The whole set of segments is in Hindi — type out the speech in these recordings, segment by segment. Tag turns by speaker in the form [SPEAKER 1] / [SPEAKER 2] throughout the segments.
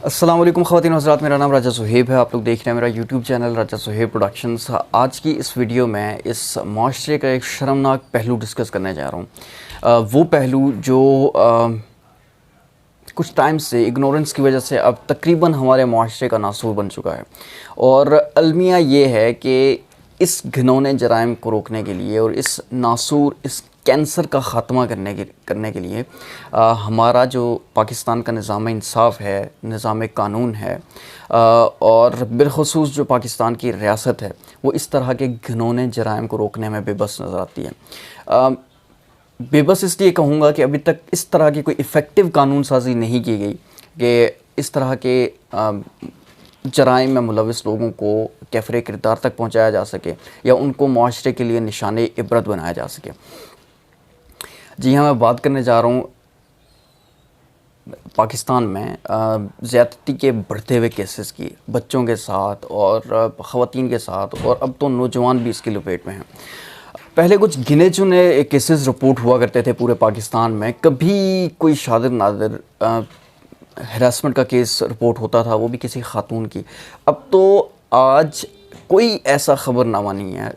[SPEAKER 1] अस्सलाम वालेकुम ख़वातीन व हज़रात, मेरा नाम राजा सुहेब है। आप लोग देख रहे हैं मेरा यूट्यूब चैनल राजा सुहेब प्रोडक्शंस। आज की इस वीडियो में इस माशरे का एक शर्मनाक पहलू डिस्कस करने जा रहा हूँ। वो पहलू जो कुछ टाइम से इग्नोरेंस की वजह से अब तकरीबन हमारे माशरे का नासूर बन चुका है। और अलमिया ये है कि इस घिनौने जराइम को रोकने के लिए और इस नासूर इस कैंसर का ख़ात्मा करने के लिए हमारा जो पाकिस्तान का निज़ाम इंसाफ़ है, निज़ाम कानून है और बिलख़ुसूस जो पाकिस्तान की रियासत है, वो इस तरह के घिनौने जराइम को रोकने में बेबस नज़र आती है। बेबस इसलिए कहूँगा कि अभी तक इस तरह की कोई इफ़ेक्टिव कानून साजी नहीं की गई कि इस तरह के जराइम में मुलविस लोगों को कैफ़रे किरदार तक पहुँचाया जा सके या उनको माशरे के लिए निशाने इबरत बनाया जा सके। जी हाँ, मैं बात करने जा रहा हूँ पाकिस्तान में ज़्यादती के बढ़ते हुए केसेस की, बच्चों के साथ और ख़वातीन के साथ, और अब तो नौजवान भी इसकी लपेट में हैं। पहले कुछ गिने चुने केसेस रिपोर्ट हुआ करते थे पूरे पाकिस्तान में, कभी कोई शादिर नादिर हरासमेंट का केस रिपोर्ट होता था, वो भी किसी खातून की। अब तो आज कोई ऐसा ख़बरनामा नहीं है,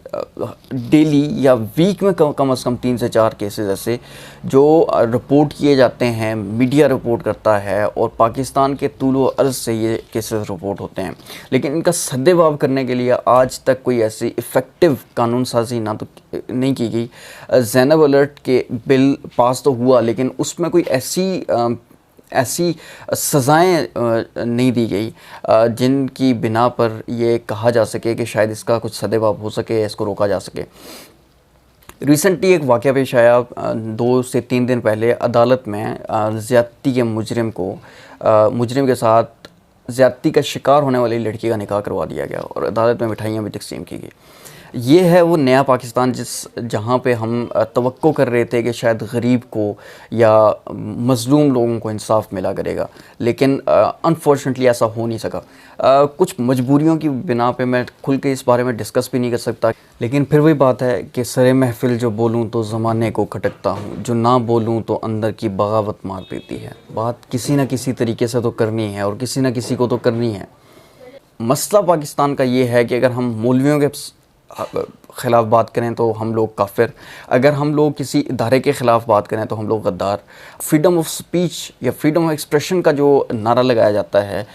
[SPEAKER 1] डेली या वीक में कम से कम 3 से 4 केसेस ऐसे जो रिपोर्ट किए जाते हैं, मीडिया रिपोर्ट करता है और पाकिस्तान के तूलो अर्ज़ से ये केसेस रिपोर्ट होते हैं। लेकिन इनका सद्देबाब करने के लिए आज तक कोई ऐसी इफ़ेक्टिव कानून साजी नहीं की गई। ज़ैनब अलर्ट के बिल पास तो हुआ, लेकिन उसमें कोई ऐसी सज़ाएँ नहीं दी गई जिनकी बिना पर ये कहा जा सके कि शायद इसका कुछ सद्देबाब हो सके, इसको रोका जा सके। रिसेंटली एक वाक़या पेश आया 2 से 3 दिन पहले, अदालत में ज़्यादती के मुजरिम के साथ ज़्यादती का शिकार होने वाली लड़की का निकाह करवा दिया गया और अदालत में मिठाइयाँ भी तकसीम की गई। ये है वो नया पाकिस्तान जहाँ पे हम तवक्को कर रहे थे कि शायद गरीब को या मज़लूम लोगों को इंसाफ मिला करेगा, लेकिन अनफॉर्चुनेटली ऐसा हो नहीं सका। कुछ मजबूरियों की बिना पे मैं खुल के इस बारे में डिस्कस भी नहीं कर सकता, लेकिन फिर वही बात है कि सरे महफिल जो बोलूँ तो ज़माने को खटकता हूँ, जो ना बोलूँ तो अंदर की बगावत मार देती है। बात किसी न किसी तरीके से तो करनी है और किसी न किसी को तो करनी है। मसला पाकिस्तान का ये है कि अगर हम मौलवियों के ख़िलाफ़ बात करें तो हम लोग काफिर, अगर हम लोग किसी इदारे के ख़िलाफ़ बात करें तो हम लोग गद्दार। फ्रीडम ऑफ स्पीच या फ्रीडम ऑफ एक्सप्रेशन का जो नारा लगाया जाता है,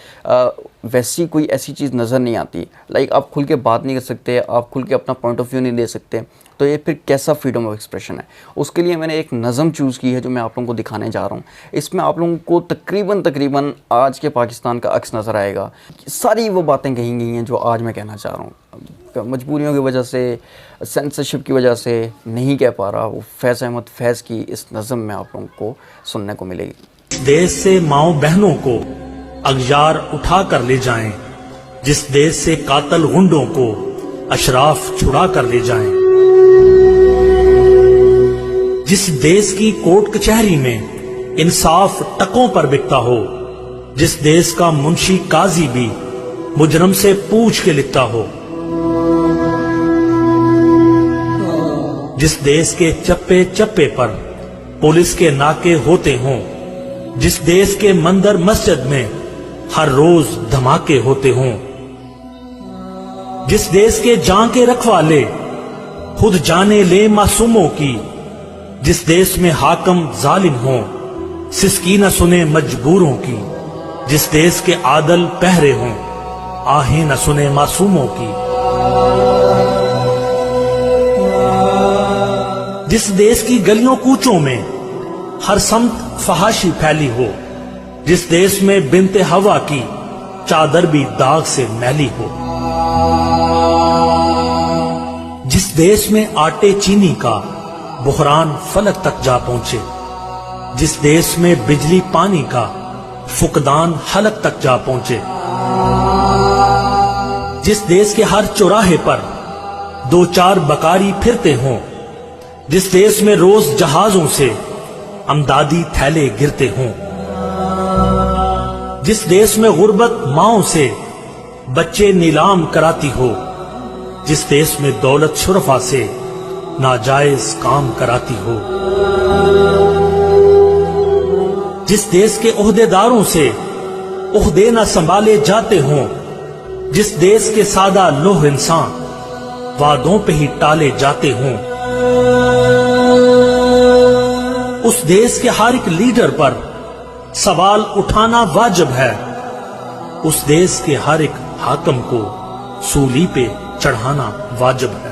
[SPEAKER 1] वैसी कोई ऐसी चीज़ नज़र नहीं आती। लाइक आप खुल के बात नहीं कर सकते, आप खुल के अपना पॉइंट ऑफ व्यू नहीं दे सकते, तो ये फिर कैसा फ्रीडम ऑफ एक्सप्रेशन है। उसके लिए मैंने एक नज़म चूज़ की है जो मैं आप लोगों को दिखाने जा रहा हूँ। इसमें आप लोगों को तकरीबन आज के पाकिस्तान का अक्स नज़र आएगा। सारी वो बातें कही गई हैं जो आज मैं कहना चाह रहा हूँ। मजबूरियों की वजह से, सेंसरशिप की वजह से नहीं कह पा रहा। वो फैज़ अहमद फैज़ की इस नज़म में आप लोगों को सुनने को मिलेगी।
[SPEAKER 2] देश से माओ बहनों को अगजार उठा कर ले जाएं, जिस देश से कातल गुंडों को अशराफ छुड़ा कर ले जाएं, जिस देश की कोर्ट कचहरी में इंसाफ टकों पर बिकता हो, जिस देश का मुंशी काजी भी मुजरम से पूछ के लिखता हो, जिस देश के चप्पे चप्पे पर पुलिस के नाके होते हों, जिस देश के मंदिर मस्जिद में हर रोज धमाके होते हों, जिस देश के जान के रखवाले खुद जाने ले मासूमों की, जिस देश में हाकम जालिम हो सिसकी न सुने मजबूरों की, जिस देश के आदल पहरे हों आहें न सुने मासूमों की, जिस देश की गलियों कूचों में हर समत फहाशी फैली हो, जिस देश में बिनते हवा की चादर भी दाग से मैली हो, जिस देश में आटे चीनी का बुहरान फलक तक जा पहुंचे, जिस देश में बिजली पानी का फुकदान हलक तक जा पहुंचे, जिस देश के हर चौराहे पर 2-4 बकारी फिरते हों, जिस देश में रोज जहाजों से अमदादी थैले गिरते हों, जिस देश में गुर्बत माओं से बच्चे नीलाम कराती हो, जिस देश में दौलत शुरफा से नाजायज काम कराती हो, जिस देश के ओहदेदारों से ओहदे न संभाले जाते हों, जिस देश के सादा लोह इंसान वादों पे ही टाले जाते हों। उस देश के हर एक लीडर पर सवाल उठाना वाजिब है, उस देश के हर एक हाकिम को सूली पे चढ़ाना वाजिब है।